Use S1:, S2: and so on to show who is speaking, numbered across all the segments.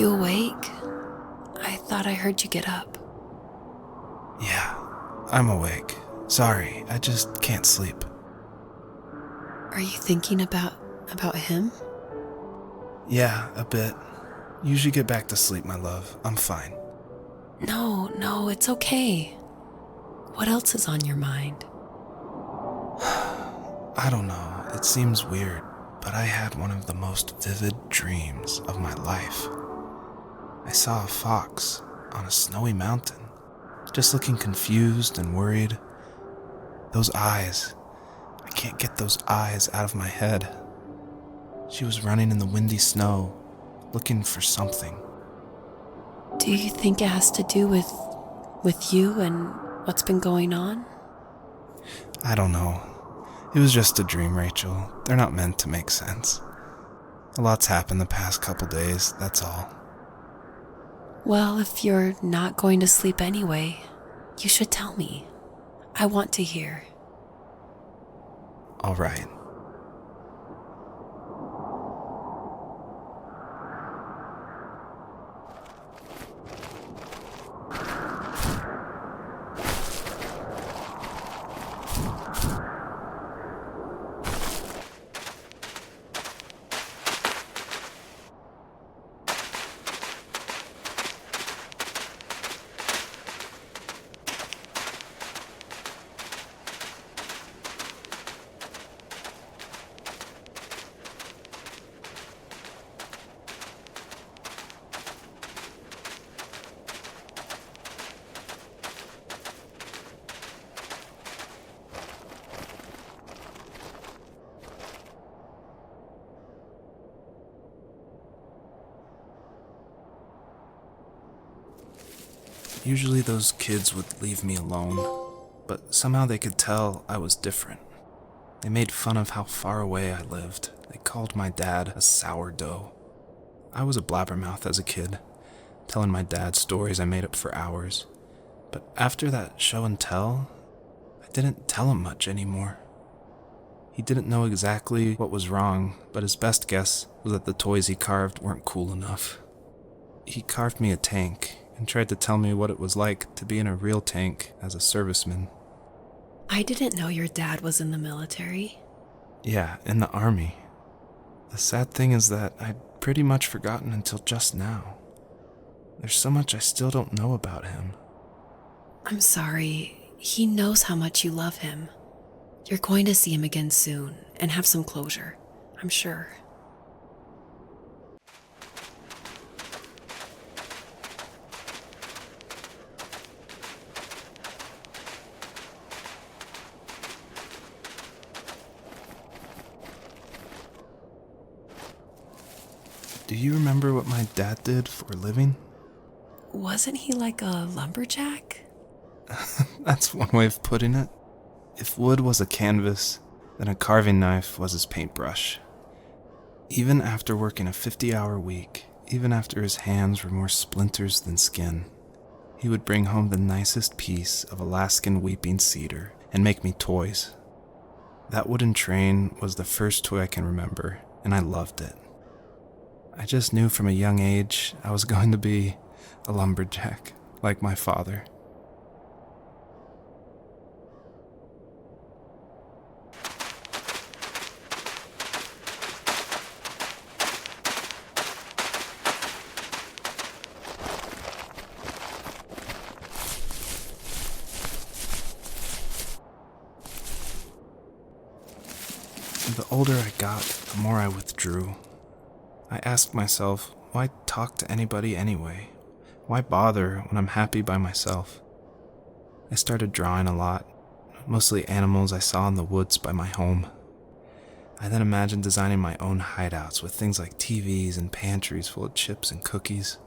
S1: you awake? I thought I heard you get up.
S2: Yeah, I'm awake. Sorry, I just can't sleep.
S1: Are you thinking about him?
S2: Yeah, a bit. You should get back to sleep, my love. I'm fine.
S1: No, it's okay. What else is on your mind?
S2: I don't know. It seems weird, but I had one of the most vivid dreams of my life. I saw a fox on a snowy mountain, just looking confused and worried. Those eyes. I can't get those eyes out of my head. She was running in the windy snow, looking for something.
S1: Do you think it has to do with you and what's been going on?
S2: I don't know. It was just a dream, Rachel. They're not meant to make sense. A lot's happened the past couple days, that's all.
S1: Well, if you're not going to sleep anyway, you should tell me. I want to hear.
S2: All right. Usually those kids would leave me alone, but somehow they could tell I was different. They made fun of how far away I lived. They called my dad a sourdough. I was a blabbermouth as a kid, telling my dad stories I made up for hours. But after that show and tell, I didn't tell him much anymore. He didn't know exactly what was wrong, but his best guess was that the toys he carved weren't cool enough. He carved me a tank and tried to tell me what it was like to be in a real tank as a serviceman.
S1: I didn't know your dad was in the military.
S2: Yeah, in the army. The sad thing is that I'd pretty much forgotten until just now. There's so much I still don't know about him.
S1: I'm sorry. He knows how much you love him. You're going to see him again soon and have some closure, I'm sure.
S2: Do you remember what my dad did for a living?
S1: Wasn't he like a lumberjack?
S2: That's one way of putting it. If wood was a canvas, then a carving knife was his paintbrush. Even after working a 50-hour week, even after his hands were more splinters than skin, he would bring home the nicest piece of Alaskan weeping cedar and make me toys. That wooden train was the first toy I can remember, and I loved it. I just knew from a young age I was going to be a lumberjack, like my father. The older I got, the more I withdrew. I asked myself, why talk to anybody anyway? Why bother when I'm happy by myself? I started drawing a lot, mostly animals I saw in the woods by my home. I then imagined designing my own hideouts with things like TVs and pantries full of chips and cookies.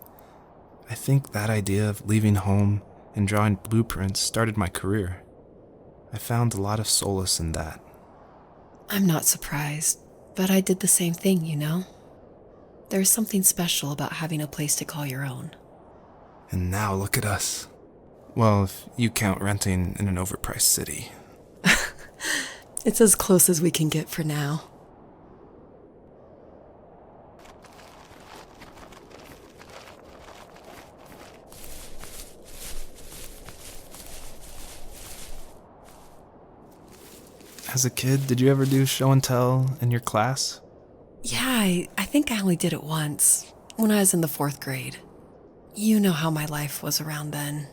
S2: I think that idea of leaving home and drawing blueprints started my career. I found a lot of solace in that.
S1: I'm not surprised, but I did the same thing, you know? There's something special about having a place to call your own.
S2: And now look at us. Well, if you count renting in an overpriced city.
S1: It's as close as we can get for now.
S2: As a kid, did you ever do show and tell in your class?
S1: Yeah, I think I only did it once, when I was in the 4th grade. You know how my life was around then.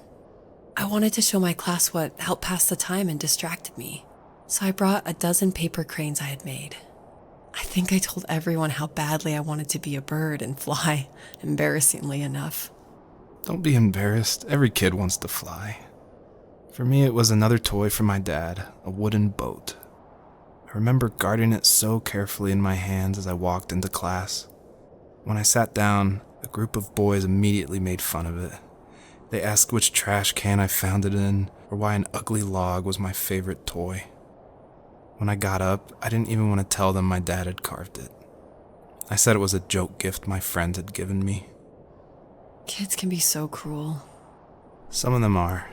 S1: I wanted to show my class what helped pass the time and distracted me, so I brought a dozen paper cranes I had made. I think I told everyone how badly I wanted to be a bird and fly, embarrassingly enough.
S2: Don't be embarrassed. Every kid wants to fly. For me, it was another toy from my dad, a wooden boat. I remember guarding it so carefully in my hands as I walked into class. When I sat down, a group of boys immediately made fun of it. They asked which trash can I found it in, or why an ugly log was my favorite toy. When I got up, I didn't even want to tell them my dad had carved it. I said it was a joke gift my friend had given me.
S1: Kids can be so cruel.
S2: Some of them are.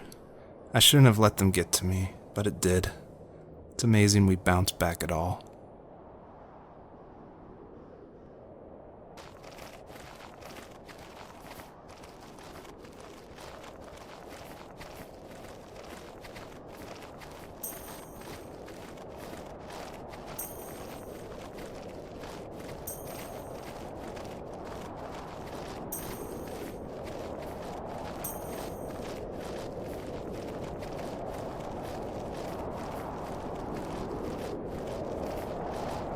S2: I shouldn't have let them get to me, but it did. It's amazing we bounced back at all.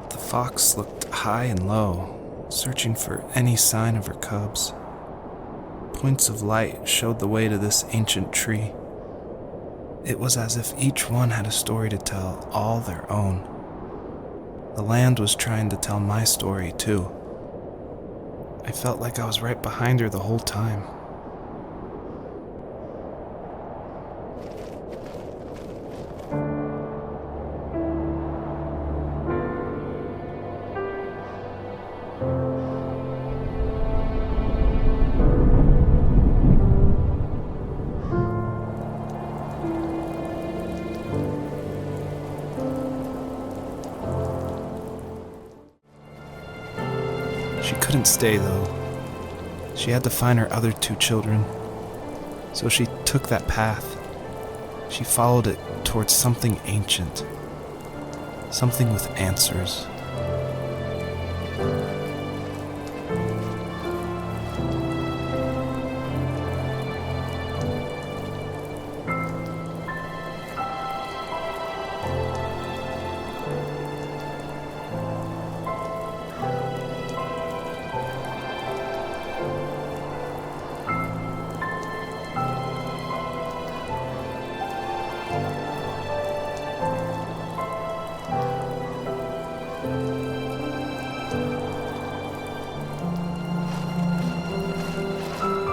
S2: The fox looked high and low, searching for any sign of her cubs. Points of light showed the way to this ancient tree. It was as if each one had a story to tell, all their own. The land was trying to tell my story, too. I felt like I was right behind her the whole time. She couldn't stay, though. She had to find her other 2 children. So she took that path. She followed it towards something ancient. Something with answers.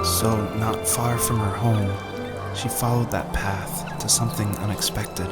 S2: So, not far from her home, she followed that path to something unexpected.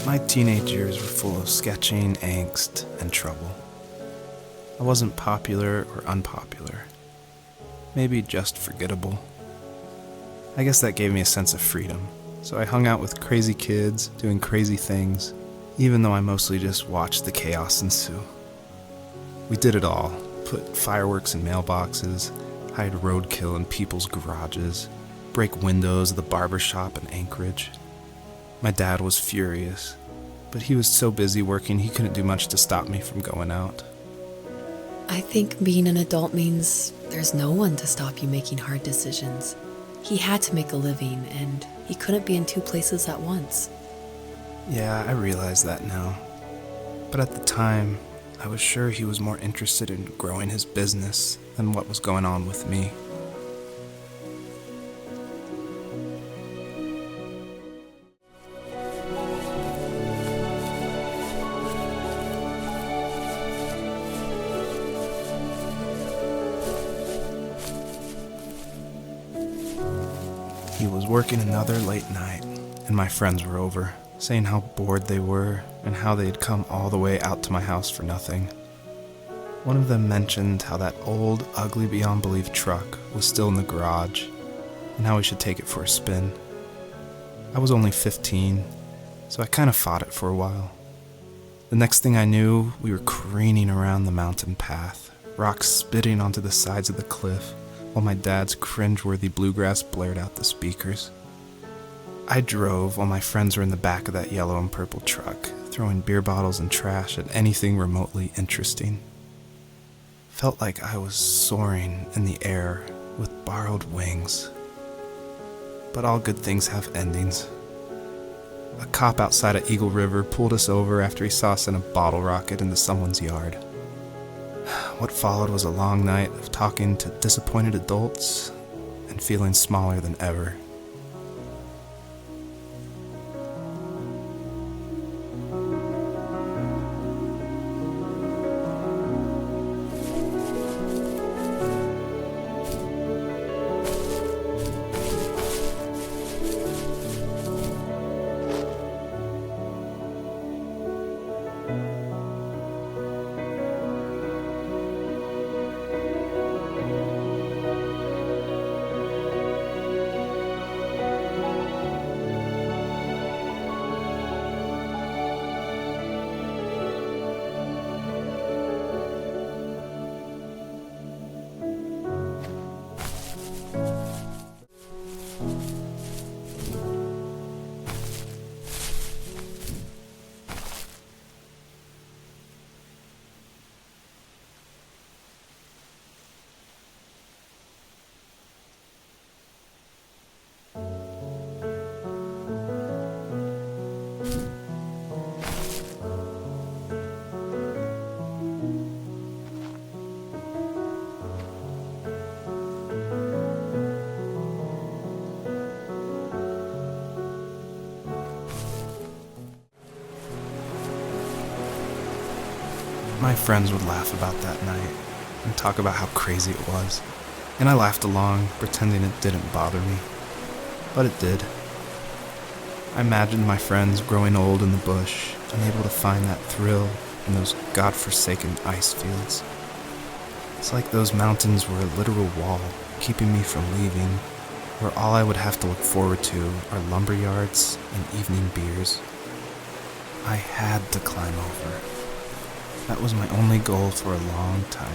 S2: My teenage years were full of sketching, angst, and trouble. I wasn't popular or unpopular. Maybe just forgettable. I guess that gave me a sense of freedom, so I hung out with crazy kids doing crazy things, even though I mostly just watched the chaos ensue. We did it all. Put fireworks in mailboxes, hide roadkill in people's garages, break windows of the barber shop in Anchorage. My dad was furious. but he was so busy working he couldn't do much to stop me from going out.
S1: I think being an adult means there's no one to stop you making hard decisions. He had to make a living, and he couldn't be in two places at once.
S2: Yeah, I realize that now. But at the time, I was sure he was more interested in growing his business than what was going on with me. He was working another late night, and my friends were over, saying how bored they were and how they had come all the way out to my house for nothing. One of them mentioned how that old, ugly beyond belief truck was still in the garage, and how we should take it for a spin. I was only 15, so I kind of fought it for a while. The next thing I knew, we were careening around the mountain path, rocks spitting onto the sides of the cliff, while my dad's cringeworthy bluegrass blared out the speakers. I drove while my friends were in the back of that yellow and purple truck, throwing beer bottles and trash at anything remotely interesting. Felt like I was soaring in the air with borrowed wings. But all good things have endings. A cop outside of Eagle River pulled us over after he saw us in a bottle rocket into someone's yard. What followed was a long night of talking to disappointed adults and feeling smaller than ever. My friends would laugh about that night and talk about how crazy it was, and I laughed along, pretending it didn't bother me. But it did. I imagined my friends growing old in the bush, unable to find that thrill in those godforsaken ice fields. It's like those mountains were a literal wall, keeping me from leaving, where all I would have to look forward to are lumber yards and evening beers. I had to climb over. That was my only goal for a long time.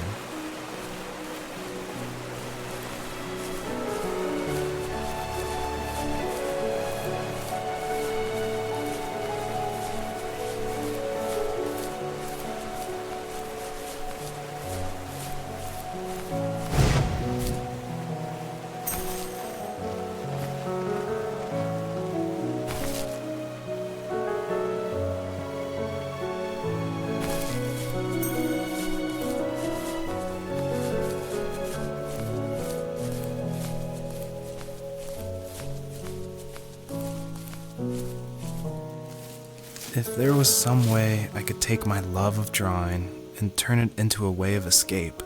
S2: If there was some way I could take my love of drawing and turn it into a way of escape,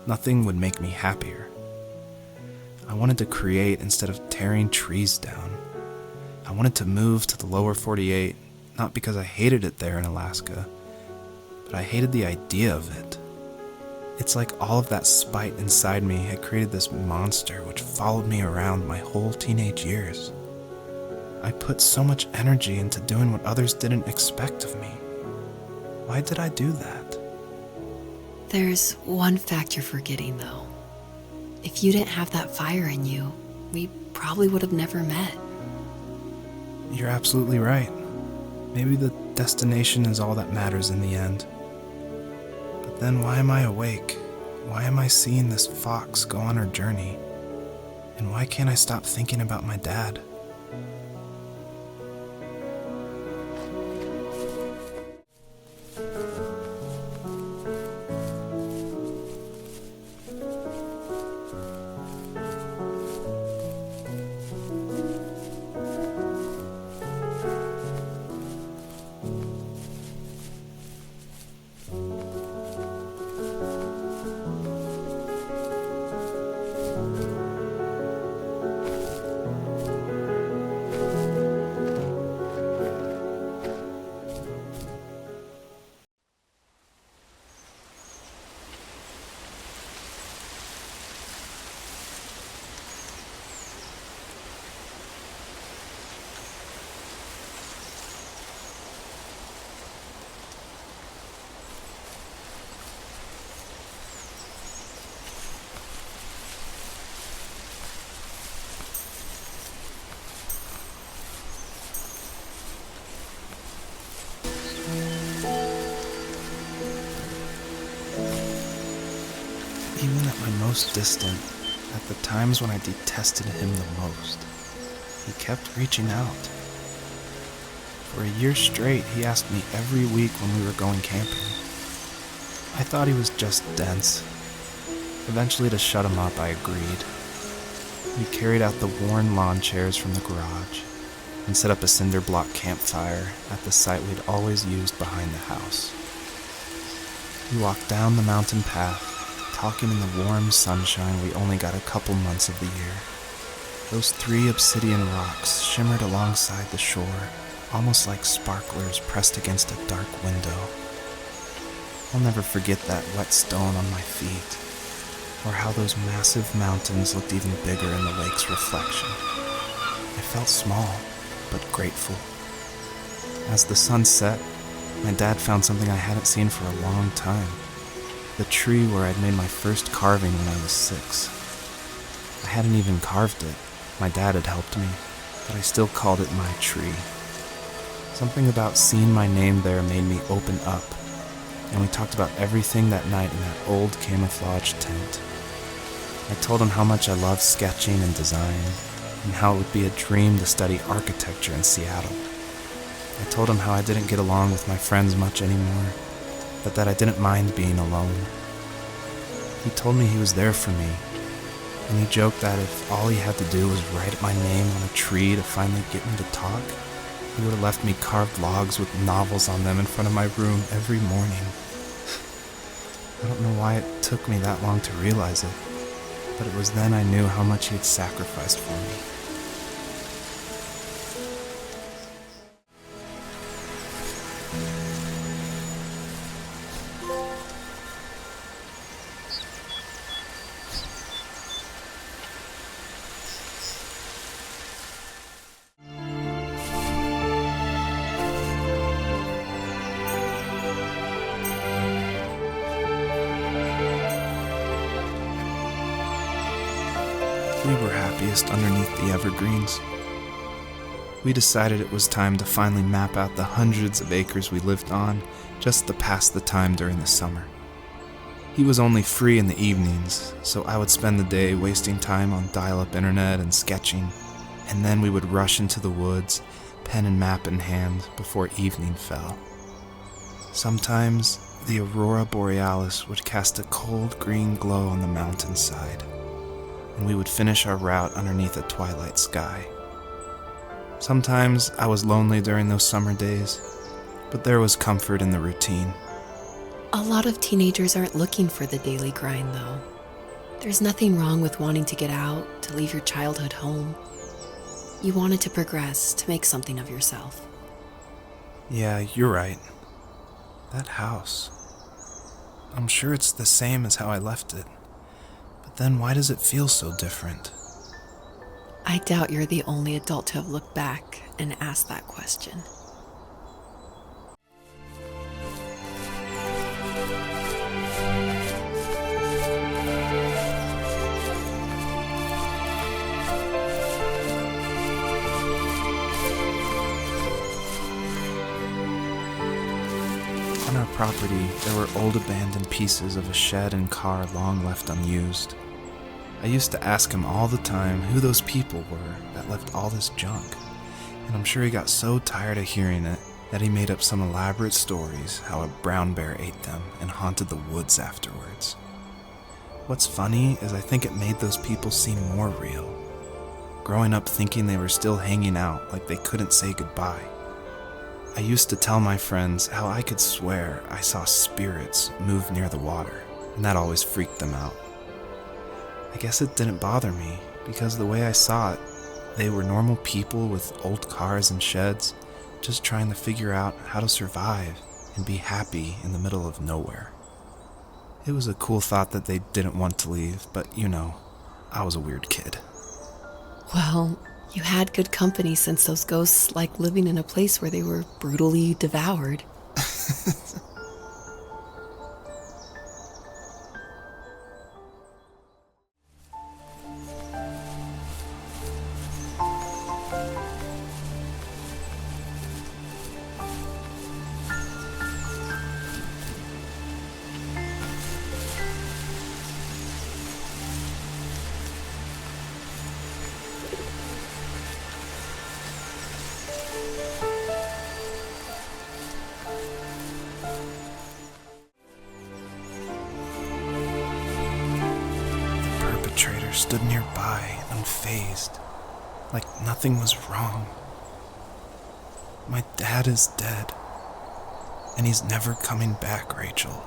S2: nothing would make me happier. I wanted to create instead of tearing trees down. I wanted to move to the lower 48, not because I hated it there in Alaska, but I hated the idea of it. It's like all of that spite inside me had created this monster which followed me around my whole teenage years. I put so much energy into doing what others didn't expect of me. Why did I do that?
S1: There's one fact you're forgetting, though. If you didn't have that fire in you, we probably would have never met.
S2: You're absolutely right. Maybe the destination is all that matters in the end. But then why am I awake? Why am I seeing this fox go on her journey? And why can't I stop thinking about my dad? Even at my most distant, at the times when I detested him the most, he kept reaching out. For a year straight, he asked me every week when we were going camping. I thought he was just dense. Eventually, to shut him up, I agreed. We carried out the worn lawn chairs from the garage and set up a cinder block campfire at the site we'd always used behind the house. We walked down the mountain path, talking in the warm sunshine we only got a couple months of the year. Those 3 obsidian rocks shimmered alongside the shore, almost like sparklers pressed against a dark window. I'll never forget that wet stone on my feet, or how those massive mountains looked even bigger in the lake's reflection. I felt small, but grateful. As the sun set, my dad found something I hadn't seen for a long time. The tree where I'd made my first carving when I was 6. I hadn't even carved it. My dad had helped me, but I still called it my tree. Something about seeing my name there made me open up, and we talked about everything that night in that old camouflage tent. I told him how much I loved sketching and design, and how it would be a dream to study architecture in Seattle. I told him how I didn't get along with my friends much anymore, but that I didn't mind being alone. He told me he was there for me, and he joked that if all he had to do was write my name on a tree to finally get me to talk, he would have left me carved logs with novels on them in front of my room every morning. I don't know why it took me that long to realize it, but it was then I knew how much he had sacrificed for me. We were happiest underneath the evergreens. We decided it was time to finally map out the hundreds of acres we lived on just to pass the time during the summer. He was only free in the evenings, so I would spend the day wasting time on dial-up internet and sketching, and then we would rush into the woods, pen and map in hand, before evening fell. Sometimes the aurora borealis would cast a cold green glow on the mountainside, and we would finish our route underneath a twilight sky. Sometimes I was lonely during those summer days, but there was comfort in the routine.
S1: A lot of teenagers aren't looking for the daily grind, though. There's nothing wrong with wanting to get out, to leave your childhood home. You wanted to progress, to make something of yourself.
S2: Yeah, you're right. That house. I'm sure it's the same as how I left it. But then why does it feel so different?
S1: I doubt you're the only adult to have looked back and asked that question.
S2: On our property, there were old abandoned pieces of a shed and car long left unused. I used to ask him all the time who those people were that left all this junk, and I'm sure he got so tired of hearing it that he made up some elaborate stories how a brown bear ate them and haunted the woods afterwards. What's funny is I think it made those people seem more real, growing up thinking they were still hanging out like they couldn't say goodbye. I used to tell my friends how I could swear I saw spirits move near the water, and that always freaked them out. I guess it didn't bother me, because the way I saw it, they were normal people with old cars and sheds, just trying to figure out how to survive and be happy in the middle of nowhere. It was a cool thought that they didn't want to leave, but I was a weird kid.
S1: Well, you had good company since those ghosts liked living in a place where they were brutally devoured.
S2: Stood nearby, unfazed, like nothing was wrong. My dad is dead, and he's never coming back, Rachel.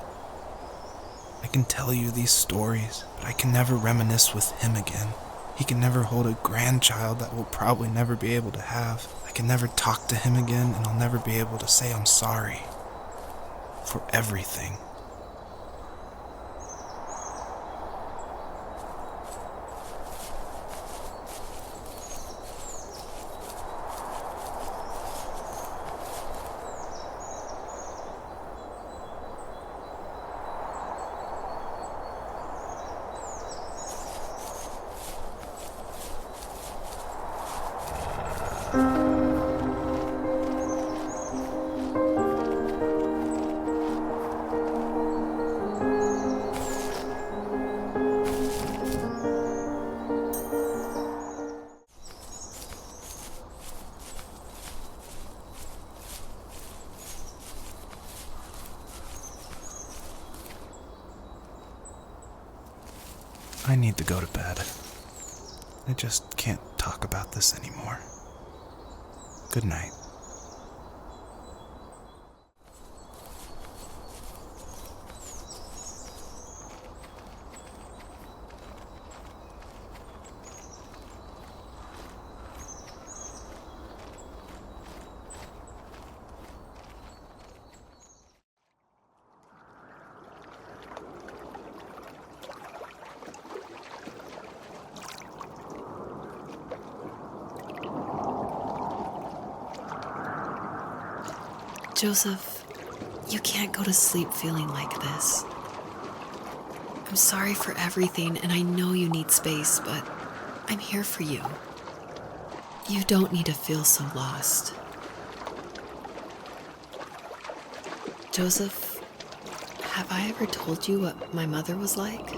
S2: I can tell you these stories, but I can never reminisce with him again. He can never hold a grandchild that we'll probably never be able to have. I can never talk to him again, and I'll never be able to say I'm sorry for everything. I need to go to bed. I just can't talk about this anymore. Good night.
S1: Joseph, you can't go to sleep feeling like this. I'm sorry for everything, and I know you need space, but I'm here for you. You don't need to feel so lost. Joseph, have I ever told you what my mother was like?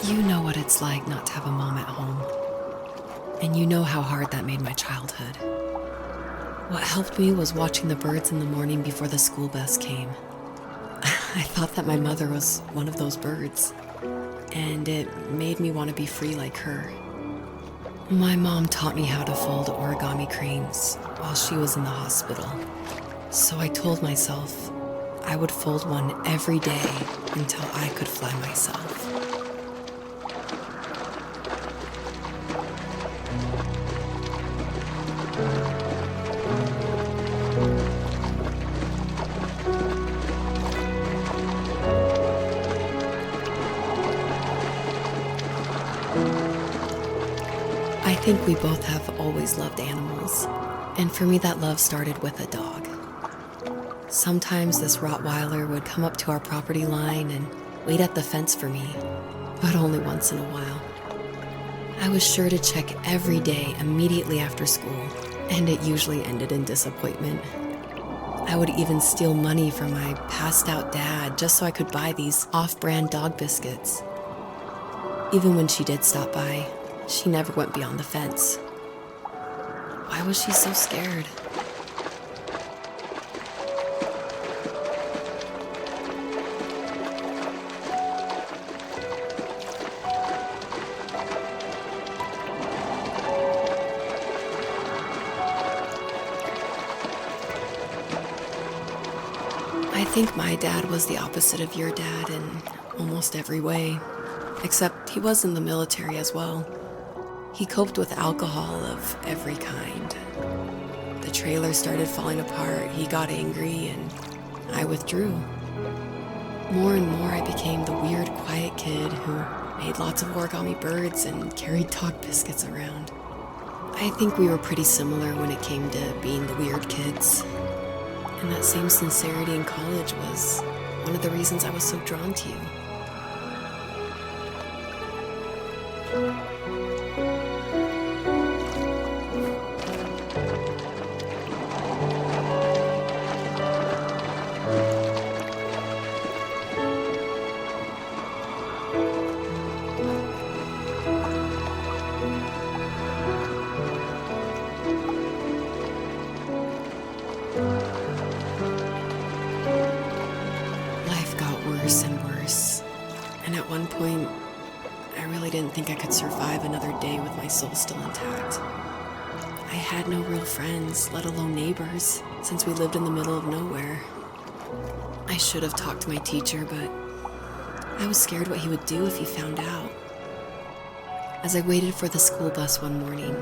S1: You know what it's like not to have a mom at home. And you know how hard that made my childhood. What helped me was watching the birds in the morning before the school bus came. I thought that my mother was one of those birds, and it made me want to be free like her. My mom taught me how to fold origami cranes while she was in the hospital. So I told myself I would fold one every day until I could fly myself. think we both have always loved animals, and for me that love started with a dog. Sometimes this Rottweiler would come up to our property line and wait at the fence for me, but only once in a while. I was sure to check every day immediately after school, and it usually ended in disappointment. I would even steal money from my passed-out dad just so I could buy these off-brand dog biscuits. Even when she did stop by, she never went beyond the fence. Why was she so scared? I think my dad was the opposite of your dad in almost every way, except he was in the military as well. He coped with alcohol of every kind. The trailer started falling apart, he got angry, and I withdrew. More and more I became the weird, quiet kid who made lots of origami birds and carried dog biscuits around. I think we were pretty similar when it came to being the weird kids. And that same sincerity in college was one of the reasons I was so drawn to you. Life got worse and worse, and at one point, I really didn't think I could survive another day with my soul still intact. I had no real friends, let alone neighbors, since we lived in the middle of nowhere. I should have talked to my teacher, but I was scared what he would do if he found out. As I waited for the school bus one morning,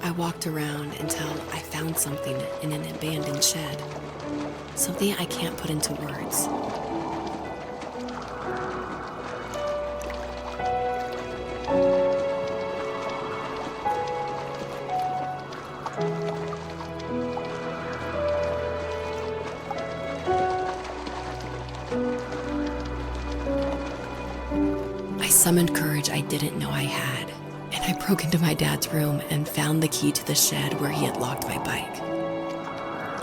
S1: I walked around until I found something in an abandoned shed. Something I can't put into words. I summoned courage I didn't know I had, and I broke into my dad's room and found the key to the shed where he had locked my bike.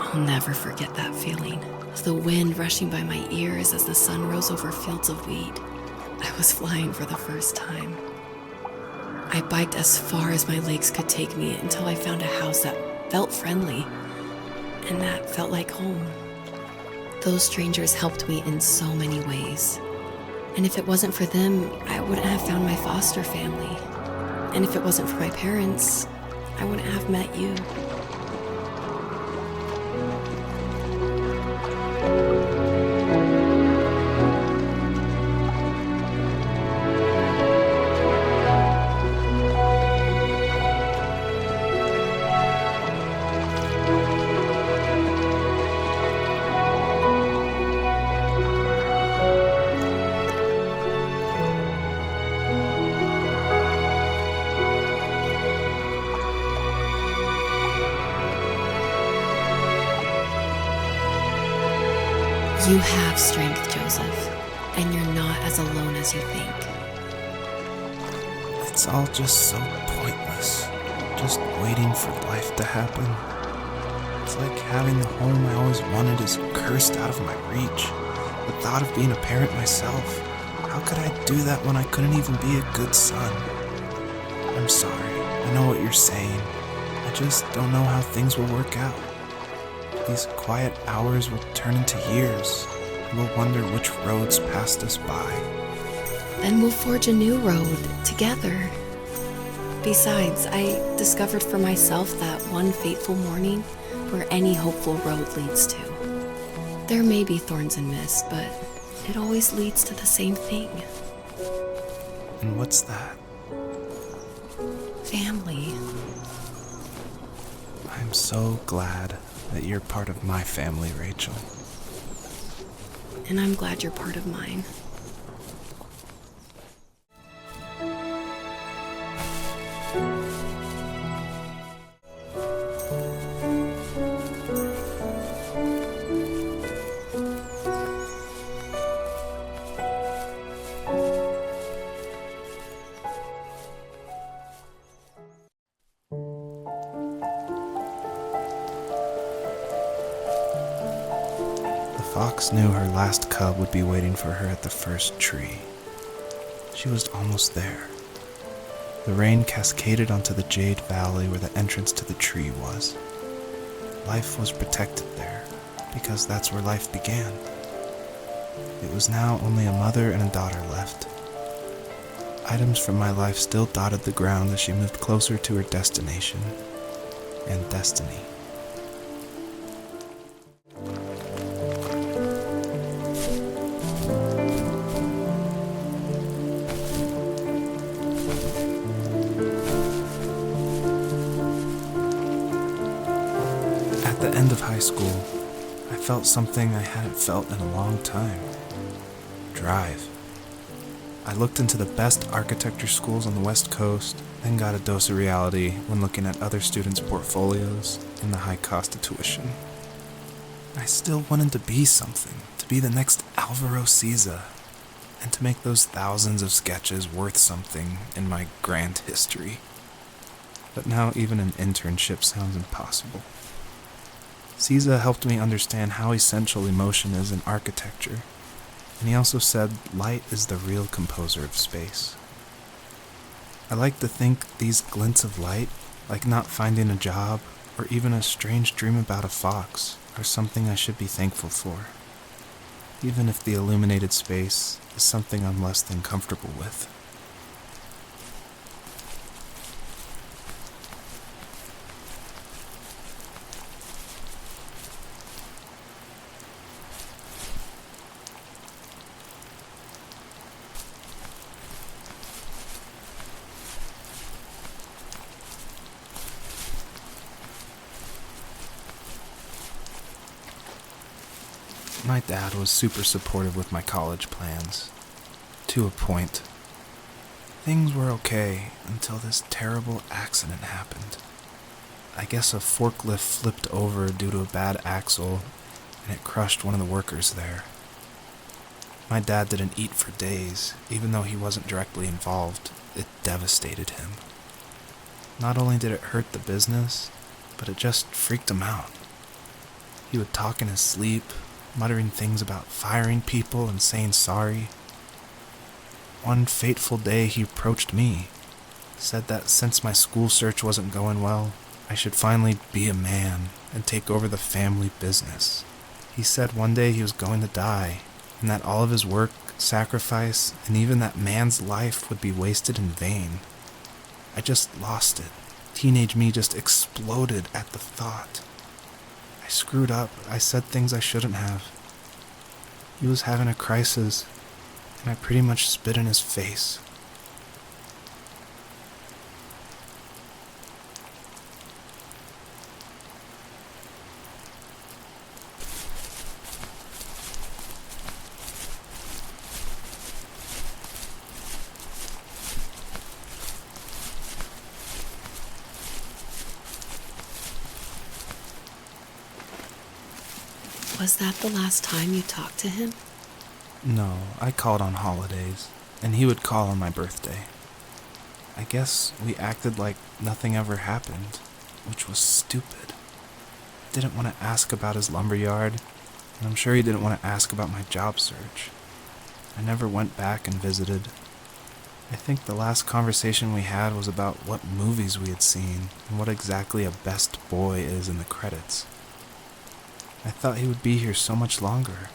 S1: I'll never forget that feeling, of the wind rushing by my ears as the sun rose over fields of wheat. I was flying for the first time. I biked as far as my legs could take me until I found a house that felt friendly, and that felt like home. Those strangers helped me in so many ways. And if it wasn't for them, I wouldn't have found my foster family. And if it wasn't for my parents, I wouldn't have met you. You have strength, Joseph, and you're not as alone as you think.
S2: It's all just so pointless. Just waiting for life to happen. It's like having the home I always wanted is cursed out of my reach. The thought of being a parent myself. How could I do that when I couldn't even be a good son? I'm sorry. I know what you're saying. I just don't know how things will work out. These quiet hours will turn into years, and we'll wonder which roads passed us by.
S1: Then we'll forge a new road together. Besides, I discovered for myself that one fateful morning where any hopeful road leads to. There may be thorns and mist, but it always leads to the same thing.
S2: And what's that?
S1: Family.
S2: I'm so glad that you're part of my family, Rachel.
S1: And I'm glad you're part of mine.
S2: fox knew her last cub would be waiting for her at the first tree. She was almost there. The rain cascaded onto the jade valley where the entrance to the tree was. Life was protected there, because that's where life began. It was now only a mother and a daughter left. Items from my life still dotted the ground as she moved closer to her destination and destiny. At the end of high school, I felt something I hadn't felt in a long time. Drive. I looked into the best architecture schools on the West Coast, then got a dose of reality when looking at other students' portfolios and the high cost of tuition. I still wanted to be something, to be the next Alvaro Siza, and to make those thousands of sketches worth something in my grand history. But now even an internship sounds impossible. Siza helped me understand how essential emotion is in architecture. And he also said light is the real composer of space. I like to think these glints of light, like not finding a job or even a strange dream about a fox, are something I should be thankful for, even if the illuminated space is something I'm less than comfortable with. My dad was super supportive with my college plans. To a point. Things were okay until this terrible accident happened. I guess a forklift flipped over due to a bad axle, and it crushed one of the workers there. My dad didn't eat for days, even though he wasn't directly involved. It devastated him. Not only did it hurt the business, but it just freaked him out. He would talk in his sleep, muttering things about firing people and saying sorry. One fateful day he approached me, said that since my school search wasn't going well, I should finally be a man and take over the family business. He said one day he was going to die, and that all of his work, sacrifice, and even that man's life would be wasted in vain. I just lost it. Teenage me just exploded at the thought. I screwed up. I said things I shouldn't have. He was having a crisis, and I pretty much spit in his face.
S1: Was that the last time you talked to him?
S2: No, I called on holidays, and he would call on my birthday. I guess we acted like nothing ever happened, which was stupid. I didn't want to ask about his lumberyard, and I'm sure he didn't want to ask about my job search. I never went back and visited. I think the last conversation we had was about what movies we had seen and what exactly a best boy is in the credits. I thought he would be here so much longer.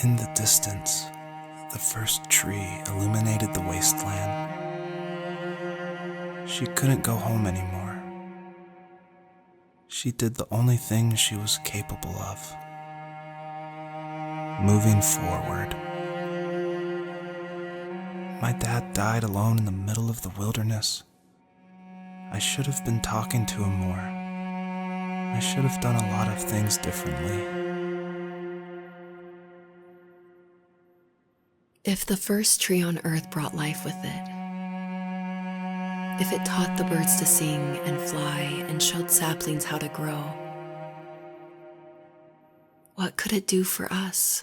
S2: In the distance, the first tree illuminated the wasteland. She couldn't go home anymore. She did the only thing she was capable of. Moving forward. My dad died alone in the middle of the wilderness. I should have been talking to him more. I should have done a lot of things differently.
S1: If the first tree on earth brought life with it, if it taught the birds to sing and fly and showed saplings how to grow, what could it do for us?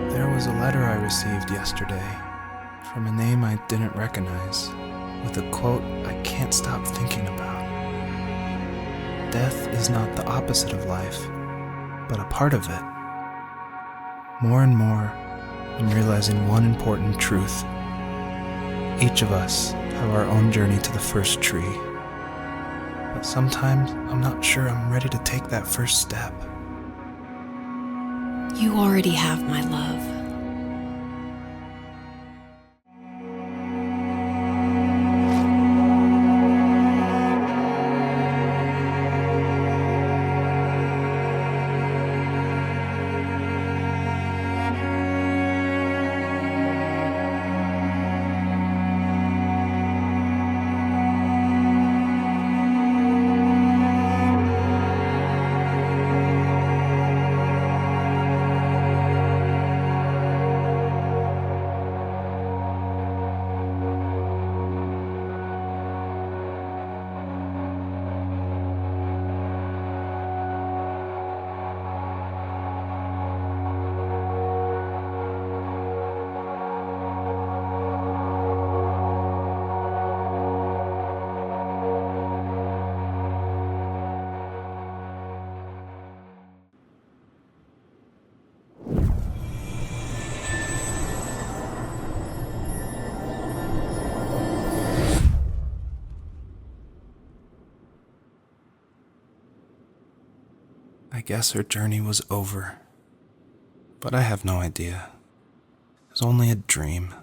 S2: There was a letter I received yesterday from a name I didn't recognize, with a quote I can't stop thinking about. Death is not the opposite of life, but a part of it. More and more, I'm realizing one important truth. Each of us have our own journey to the first tree, but sometimes I'm not sure I'm ready to take that first step.
S1: You already have my love.
S2: I guess her journey was over, but I have no idea. It was only a dream,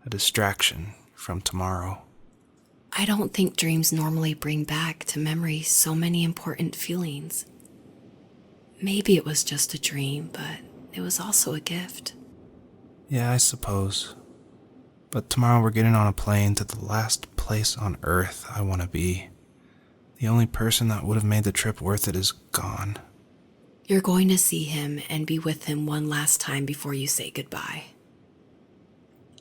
S2: a distraction from tomorrow.
S1: I don't think dreams normally bring back to memory so many important feelings. Maybe it was just a dream, but it was also a gift.
S2: Yeah, I suppose. But tomorrow we're getting on a plane to the last place on Earth I want to be. The only person that would have made the trip worth it is gone.
S1: You're going to see him and be with him one last time before you say goodbye.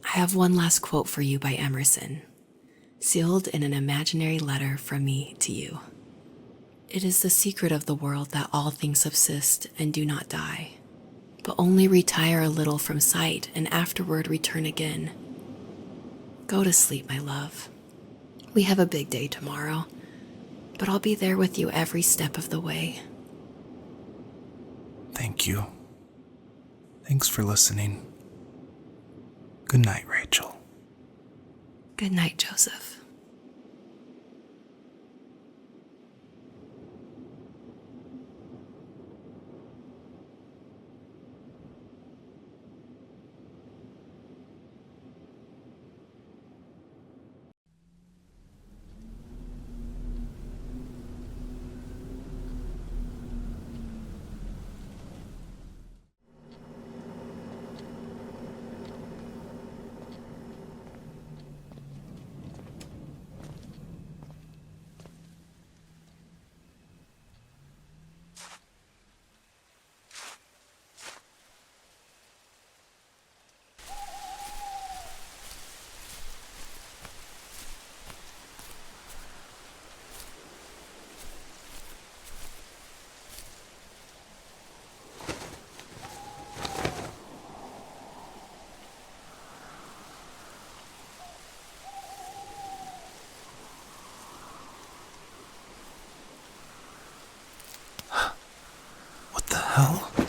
S1: I have one last quote for you by Emerson, sealed in an imaginary letter from me to you. It is the secret of the world that all things subsist and do not die, but only retire a little from sight and afterward return again. Go to sleep, my love. We have a big day tomorrow, but I'll be there with you every step of the way.
S2: Thank you. Thanks for listening. Good night, Rachel.
S1: Good night, Joseph.
S2: What the hell?